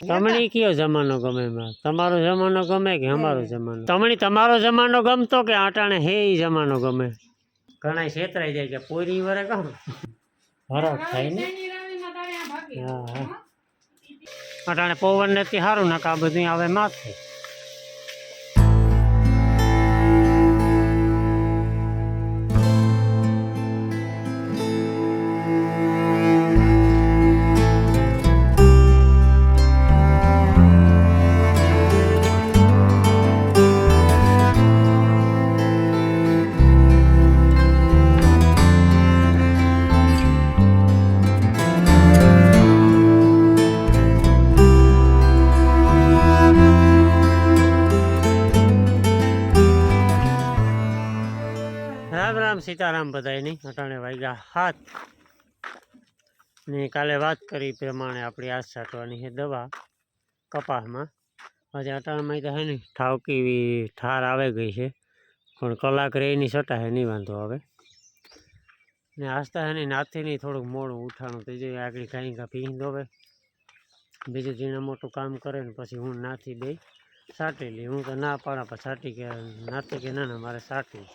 તમને કયો જમાનો ગમે માં? તમારો જમાનો ગમે કે અમારો જમાનો? તમને તમારો જમાનો ગમતો કે અટાણે હે ઈ જમાનો ગમે? ઘણા છેતરાઈ જાય કે પોરી વરે કહું ફરક થાય ને. હા અટાણે પવન નથી સારું નાખ આ બધું આવે માથે. રામ રામ સીતારામ બધાયની. અટાણે વાગ્યા 7 ને કાલે વાત કરી પ્રમાણે આપણી આજ છાંટવાની છે દવા કપાસમાં. આજે અટાણામાં તો હે ને ઠાવકી ઠાર આવે ગઈ છે પણ કલાક રહીની છટાશે નહીં વાંધો આવે. ને આસ્તા હે ને નાથી નહીં થોડુંક મોડું ઉઠાણું થઈ જાય આગળ કાંઈ કાં પી દોવે બીજું ઝીણા મોટું કામ કરે ને પછી હું નાથી દઈ છાંટી લઈ. હું તો ના પાડા પણ છાંટી કે નાથી કે ના મારે છાંટવી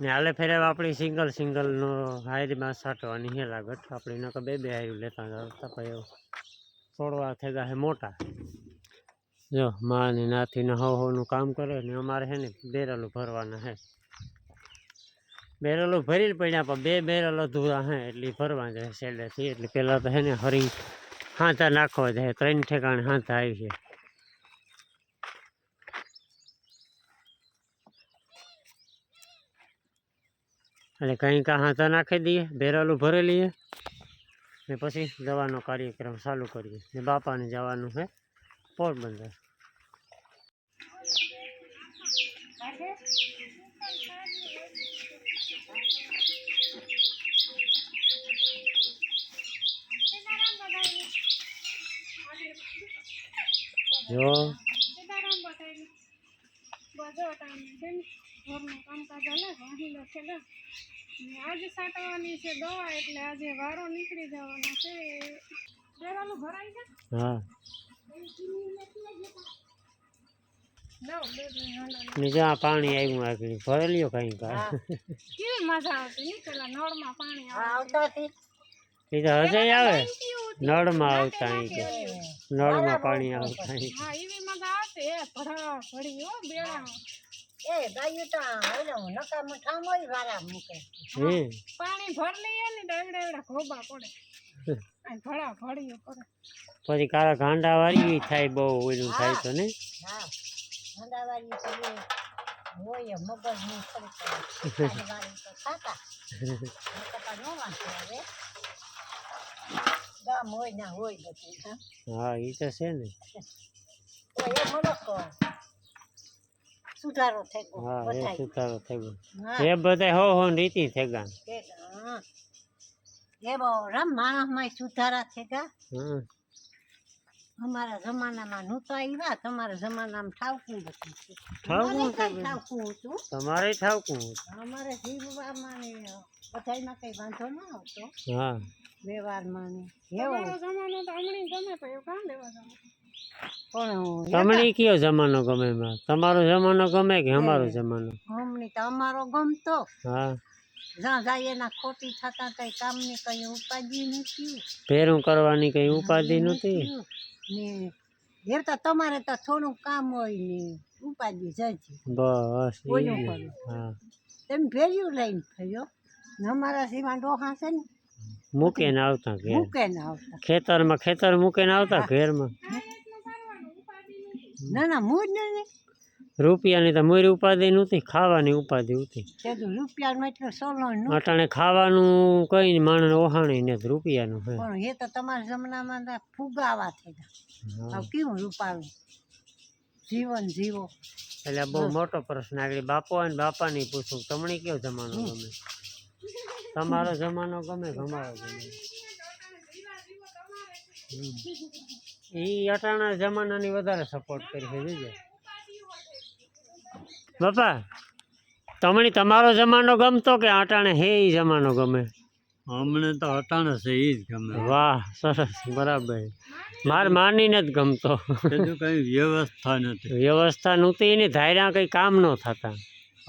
ને હાલે ફેરે આપણી સિંગલનો હાયરીમાં છાંટવાની હે લાગત. આપણે નકર બે હાયરું લેતા જતા પછી છોડવા થઈ ગયા છે મોટા. જો માની નાથીને હવનું કામ કરે ને અમારે છે ને બેરલું ભરવાના છે. બેરલું ભરી પડ્યા પણ બે બેરલ અધૂરા હે એટલે ભરવા જાય શેડેથી. એટલે પહેલાં તો છે ને હરી હાથા નાખવા જાય 3 ઠેકાણે હાથા આવી છે. એટલે કંઈ કાં હાથા નાખી દઈએ બેરલું ભરી લઈએ ને પછી દવાનો કાર્યક્રમ ચાલુ કરીએ. ને બાપાને જવાનું છે પોરબંદર. જો આજે સાટવાની છે દવા એટલે આજે વારો નીકળી જવાનો છે. બેરલું ભરાઈ છે. હા ને જ્યાં પાણી આવ્યું આગળ ભરી લ્યો કઈ કા. કેવી મજા આવતી નહીં પેલા નળમાં પાણી આવતા એ તો હજે આવે નળમાં આવતા અહીં કે નળમાં પાણી આવતા અહીં. હા એવી મજા આવતી એ ભરા ભરી હો બેડા એ ગાયું તો ઓલો નકામું ઠામ હોય વારા મૂકે. પાણી ભર લઈએ ને તો એવડા એવડા ઘોબા પડે અને ભરા ભળ્યું પડે પછી કારા ગાંડા વાળી થાય બહુ ઓલું થાય તો ને. હા મંદાવાળી તો હોય મગજની થોડીક વાળી તો ખાતા નકર નો વાંધો આવે. ગામ હોય ના હોય બધું. હા એ તો છે ને. તો એ મલકો સુધારો થઈ ગયો. હા એ બધાય સુધારો થઈ ગયો એ બધા હો રીતિ થઈ ગયા. એ બહુ રમ માણસમાં સુધારા થઈ ગયા. અમારા જમાનામાં નહોતા આવ્યા. તમારા જમાનામાં ઠાવકું હતું. ઠાવકું હતું તમારે ઠાવકું અમારે જીવવામાં ને બધામાં કઈ વાંધો ન આવતો. હા વ્યવહારમાં ને તમારો જમાનો તો હમણાં ગમે તો એવું કામ લેવા જવાનું. તમને કયો જમાનો ગમે માં? તમારો જમાનો ગમે કે અમારો જમાનો? અમને તો અમારો ગમતો. હા જ્યાં જાય એના ખોટી થતા કઈ કામની કઈ ઉપાધિ નથી. ફેરું કરવાની કઈ ઉપાધિ નથી ને એ તો તમારે તો થોડું કામ હોય ને ઉપાધિ જજી બસ. હા તમે ભેર્યું લઈને ફર્યો ને અમારા સીમા ડોહા છે ને મૂકે ને આવતા ઘેર. મૂકે ને આવતા ખેતર મૂકે ને આવતા ઘેરમાં. ના ના મૂજ નહીં. રૂપિયાની તો મોરી ઉપાધિ નહોતી ખાવાની ઉપાધિ હતી. રૂપિયા એટલો સોલો અટાણે ખાવાનું કઈ માણસ ઓહાણી ને રૂપિયાનું છે. પણ એ તો તમારા જમાનામાં ફુગાવા થઈ ગયા. કેવું રૂપાળું જીવન જીવો. એટલે બહુ મોટો પ્રશ્ન આગળ બાપો અને બાપાની પૂછું તમને કયો જમાનો ગમે? તમારો જમાનો ગમે કે અમારો ગમે? એ અટાણા જમાનાની વધારે સપોર્ટ કરી છે જોજે બાપા. તમને તમારો જમાનો ગમતો કે અટાણે હે ઈ જમાનો ગમે? અમને તો હટાણે છે એ જ ગમે. વાહ સરસ બરાબર. માર માનીને જ ગમતો. બીજું કઈ વ્યવસ્થા નથી. વ્યવસ્થા નહોતી એની ધાર્યા કંઈ કામ ન થતા.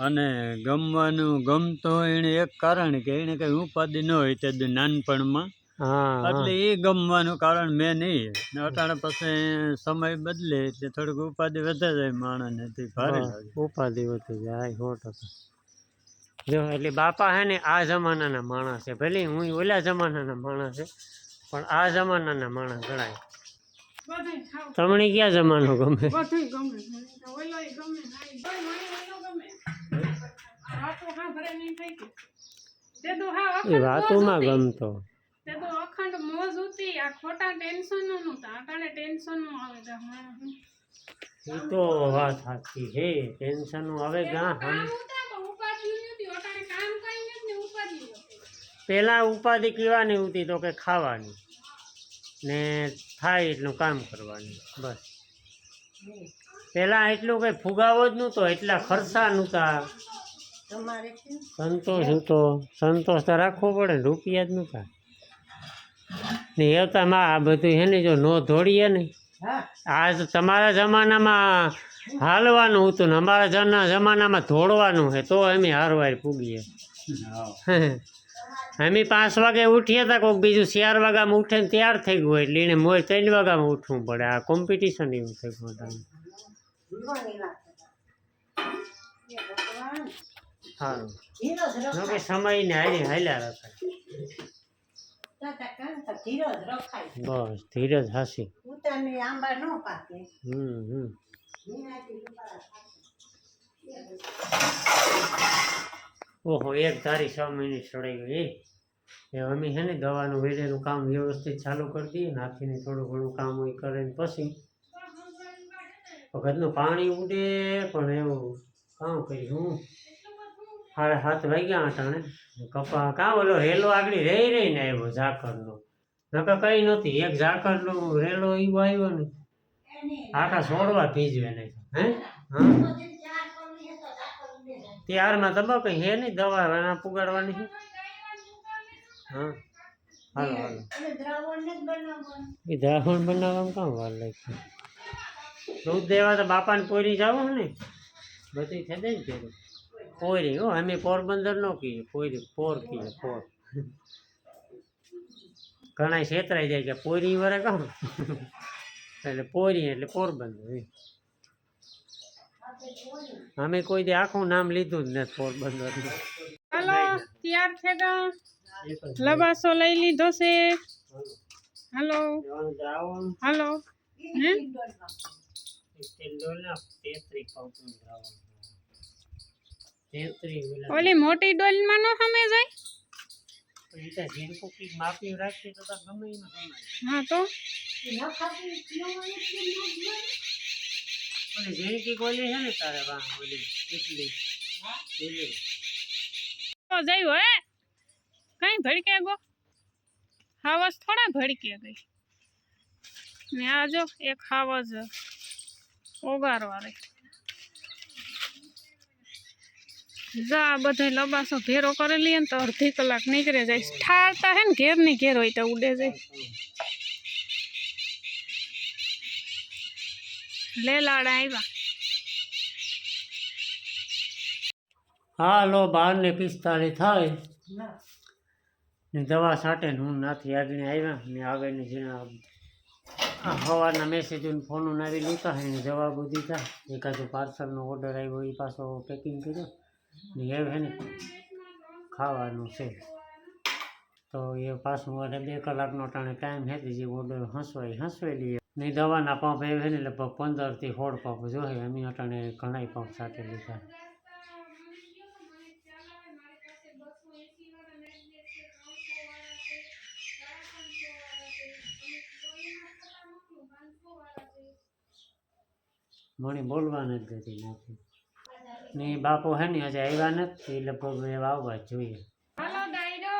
અને ગમવાનું ગમતો હોય એને એક કારણ કે એને કઈ ઉપાધિ ન હોય તે નાનપણમાં, હા એટલે એ ગમવાનું કારણ મેં નહીં. ને અટાણે પછી સમય બદલે એટલે થોડીક ઉપાધિ વધે જાય માણસને, તે ભારે લાગે. ઉપાધિ વધી જાય 100%. જો એટલે બાપા હે ને આ જમાનાના માણસ છે, ભલે હું ઓલા જમાનાના માણસ છે પણ આ જમાનાના માણસ ગણાય. બધુંય ખાવ તમને ક્યાં જમાનો ગમે? બધુંય ગમે ઓલોય ગમે હા મને ઓલો ગમે વાતો હા ભરે નહીં થઈ ગઈ તે તો હા એ અખંડ વાતોમાં મોજ હતી. ગમતો. તે તો અખંડ મોજ હતી. આ ખોટા ટેન્શન નહોતા. અટાણે ટેન્શન નું આવે છે માણસ. એ તો વાત સાચી છે, ટેન્શન આવે ગાં કામ ઉતા તો ઉપાધિ નથી. અટાણે કામ કઈ નથી ને ઉપાધિ હતી. પેલા ઉપાધિ કેવાની હતી તો કે ખાવાની ને થાય એટલું કામ કરવાનું બસ. પેલા એટલું કઈ ફુગાવો જ નહોતો, એટલા ખર્ચા નહોતા, તમારે કેમ? સંતોષ હતો. સંતોષ તો રાખવો પડે ને, રૂપિયા જ નહોતા ને એવતામાં આ બધું હે ને જો નો દોડીએ ને. હા આજ તમારા જમાનામાં હાલવાનું હતું ને અમારા જમાનામાં દોડવાનું છે તો અમે હારવાર પૂગીએ. અમે 5 વાગે ઉઠીએ હતા, કોઈક બીજું 4 વાગ્યામાં ઉઠે ને તૈયાર થઈ ગયું એટલે એને મોર 3 વાગ્યામાં ઉઠવું પડે. આ કોમ્પિટિશન એવું થઈ ગયું હતું. જીવવાની વાત છે. એ ભગવાન સારું ધીરજ જો કે રખાય. સમયને હાલ્યા રખાય. તાતા કાન તો ધીરજ રખાય. બસ ધીરજ હાસી. ઉતાની આંબા ન પાકે. હમ. વિનાથી ઉપાડા થાય. ઓહો 1 ધારી 6 મિનિટ સડાઈ ગઈ. એ અમે છે ને દવાનું વેલેનું કામ વ્યવસ્થિત ચાલુ કરી દઈએ, નાખીને થોડું ઘણું કામ હોય કરે ને પછી વખતનું પાણી ઉડે પણ એવું કામ કરી હું 7:30 વાગ્યા અટાણે કપા કાં ઓલો રેલો આગળ રહીને આવ્યો ઝાકરનો, નકર કઈ નહોતી. એક ઝાકરનો રેલો એવો આવ્યો ને આખા છોડવા ભીજવે નહીં. હે હા ત્યારમાં તબા કઈ હે નહીં, દવા પુગાડવાની છે. હા હાલો હાલો. અને દ્રાવણ ને જ બનાવવાનું. એ દ્રાવણ બનાવવામાં કામ વાર લાગી. દૂધ દેવા તો બાપાને પોરી જવું ને બધી થઈ જાય ને પેલું પોરી. હો અમે પોરબંદર નો કહીએ પોરી, પોર કહીએ પોર. ઘણા છેતરાઈ જાય કે પોરી વરે કહું એટલે પોરી એટલે પોરબંદર. અમે કોઈ દે આખું નામ લીધું જ નથી પોરબંદર. હાલો તૈયાર છે ગા લબાસો લઈ લીધો છે. હાલો હાલો હે ઓલી મોટી ડોલમાં નો હમે જાય. માપી રાખીએ તો ગમે હા તો ન ખાતી પીવાનું કે ન પીવાનું. ઓલી ઝીણકી ગોલી છે ને તારે વાહ ઓલી કેટલી તો જઈ હે કઈ ભડકે ગો હાવસ થોડા ભડકે ગઈ ને આ જો એક હાવસ ઓગારવા રે જા બધે લબાસો ભેરો કરેલી ને તો અડધી કલાક નીકળે જાય. ઠારતા હે ને ઘેર ની ઘેર હોય તો ઉડે જાય. લે લાડા આવ્યા. હાલો 12:45 થાય ના ને દવા છાંટે ને હું નાથી આગળ આવ્યા ને આગળની જે સવારના મેસેજ ફોન આવી લીધા એને જવાબો દીધા. એકાદું પાર્સલનો ઓર્ડર આવ્યો એ પાછો પેકિંગ કર્યો ને એ હે ને ખાવાનું છે તો એ પાછું મારે 2 કલાકનો ટાઈમ છે જે ઓર્ડર હસવાઈ લઈએ ને દવાના પંપ એવે ને લગભગ 15 થી 16 પંપ જોઈએ. અમે અટાણે ઘણા પંપ સાથે લીધા. મને બોલવા નથી દેતી નથી ને બાપુ હે ને હજી આવ્યા નથી, એ લગભગ આવવા જ જોઈએ. હાલો ડાયરો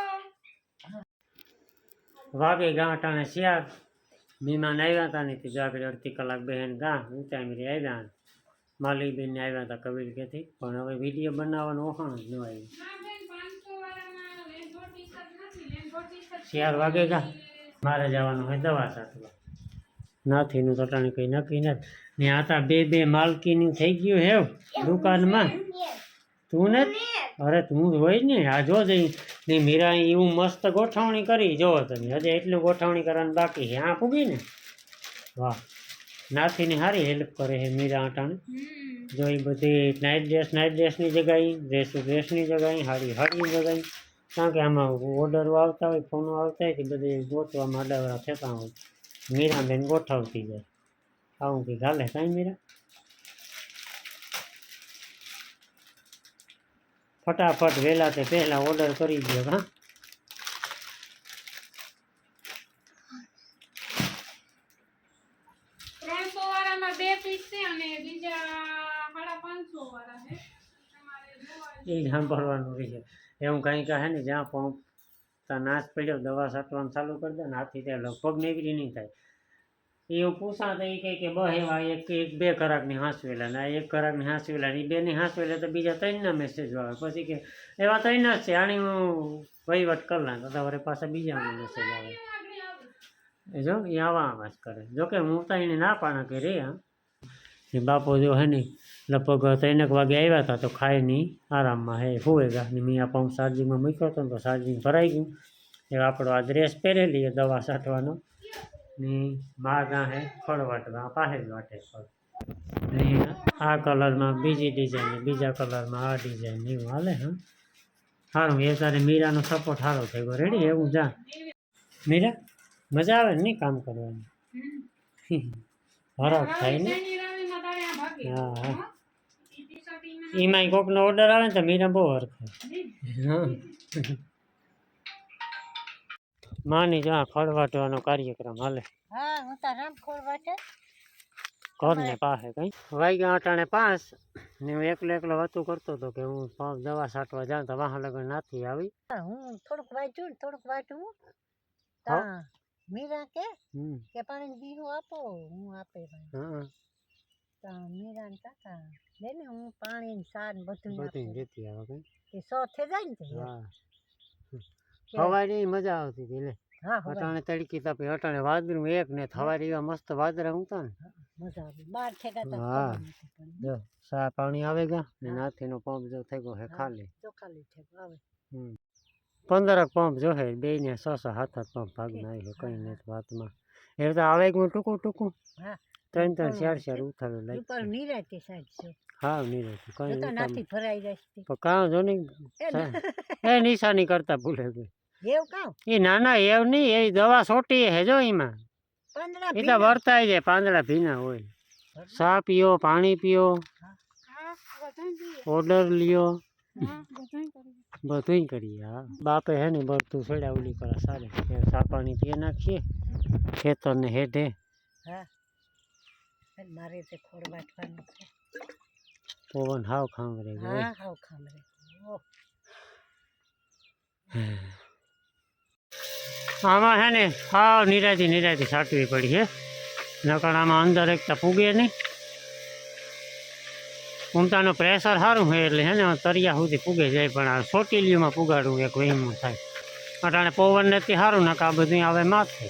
વાગે ગાંઠાને 4 મહેમાન આવ્યા હતા ને તે આગળ અડધી કલાક બહેન ગા ઊંચાઈ આવ્યા. માલિકબેન આવ્યા હતા કબીરકેથી, પણ હવે વિડીયો બનાવવાનું ઓખાણ જ ન આવ્યું. ના બેન 500 વાળામાં લેન્ડો ટી-શર્ટ નથી. 4 વાગે ગયા મારે જવાનું હોય દવા છાંટવા. નાથીનું તો ટાણે કંઈ નક્કી નથી ને આ તા બે માલકીનું થઈ ગયું હેવ દુકાનમાં. તું ને અરે તું હોય ને આ જો જઈ ને મીરા એવું મસ્ત ગોઠવણી કરી જોવો તમે. હજી એટલું ગોઠવણી કરવાનું બાકી છે. આ પૂગી ને વાહ નાથીની સારી હેલ્પ કરે છે મીરા અટાણે. જો એ બધી નાઇટ ડ્રેસની જગ્યાએ ડ્રેસની જગ્યાએ હાડીની જગ્યાએ. કારણ કે આમાં ઓર્ડરો આવતા હોય ફોનો આવતા હોય તે બધી ગોતવામાં અડાવડા થતા હોય. મીરાબેન ગોઠવતી જાય. આવું કંઈક હાલે કાંઈ મીરા? ફટાફટ વહેલા તે પહેલાં ઓર્ડર કરી દો. હા 300 વાળામાં 2 પીસ છે અને બીજા 550 વાળા છે. એ સાંભળવાનું રહે. એવું કંઈ કહે ને જ્યાં પંપ ત્યાં નાશ પડ્યો દવા છાંટવાનું ચાલુ કરી દે ને આથી ત્યાં લગભગ નેગરી નહીં થાય. એવું પૂછા તો એ કહે કે બસ એવા એક બે કરાકની હાંસવેલા ને એક કરાકની હાંસવેલા ને એ બેની હાંસવેલા તો બીજા 3ના મેસેજ આવે. પછી કે એવા 3 જ છે આની હું વહીવટ કરી નાખ તો વરે પાછા બીજાનો મેસેજ આવે. એ જો એ આવા જ કરે. જોકે હું તો એને ના પાણા કે રે આમ એ બાપો જો હે ને લગભગ 3 વાગે આવ્યા હતા તો ખાઈ નહીં આરામમાં હે હોવે ગયા ને મેં આ પંપ ચાર્જિંગમાં મૂક્યો હતો ને તો ચાર્જિંગ ભરાઈ ગયું. એ આપણો આ ડ્રેસ પહેરેલી દવા છાંટવાનો ને બહાર ગાં હે ફળ વાટવા પાસે જ વાટે ફળ ને આ કલરમાં બીજી ડિઝાઇન બીજા કલરમાં આ ડિઝાઇન એવું હાલે. હા સારું એ તારે મીરાનો સપોર્ટ સારો થઈ ગયો. રેડી એવું જા મીરા મજા આવે ને નહીં કામ કરવાની. હરખ થાય ને. હા હા એમાંય કોકનો ઓર્ડર આવે ને તો મીરા બહુ હરખાય. હા માની જો આ ખડ વાટવાનો કાર્યક્રમ હાલે. હા હું તો રામખોળ વાટે ઘરને પાસે કઈ વાગ્યા અટાણે 5 ને હું એકલો વાતું કરતો હતો કે હું દવા છાંટવા જાઉં તો વાહ લગન નાથી આવી. હું થોડુંક વાંચ્યું ને થોડુંક વાટું તા મીરા કે પાણી બીરું આપો હું આપે હા તા મીરા ને કાકા બેને હું પાણી ને સાર બધું બધું રેતી આવે કે સો થઈ જાય ને તે. હા હવારી મજા આવતી હતી લે. હા અટાણે તડકી તાપી અટાણે વાદળું એક ને હવારી એવા મસ્ત વાદળા ઊંઘતા ને મજા આવી બાર ઠેકા હા જો સા પાણી આવે ગયા ને નાથીનો પંપ જો થઈ ગયો હે ખાલી ચોખાલી ઠેક આવે 15 પંપ જો હે બે ને 6-7 પંપ ભાગના આવી કઈ નથી વાતમાં. એ તો આવે હું ટૂંકું હા 3-4 ઉથાલું લાગી ઉપર નિરાતે સાઈડ છે. હા નીરજ કઈ તો નાથી ભરાઈ જાય તો કાં જો નહીં એ નિશાની કરતા ભૂલે ગઈ એવું કામ એ નાના એવું નહીં એ દવા છોટી હે જો એમાં 15 એ તો વર્તાય જાય પાંદડા ભીના હોય. ચા પીઓ પાણી પીઓ ઓર્ડર લ્યો બધું કરીએ. હા બાપે હે ને બધું છોડ્યા ઓલી કરે સારે ચા પાણી પીએ નાખીએ ખેતર ને હેઠે. હા મારે તે ખોડ વાટવાનું છે. પવન હાવ ખાંગરે ગયો. હા હાવ ખામરે આમાં છે ને હાવ નિરાતી છાંટવી પડી છે નકર આમાં અંદર એકતા પૂગે નહીં. ઉમતાનું પ્રેશર સારું હોય એટલે છે ને તરિયા સુધી પૂગે જાય પણ આ ચોટીલીમાં પુગાડવું એક વહેમું થાય. અટાણે પવન નથી સારું નકા આ બધું આવે માથે.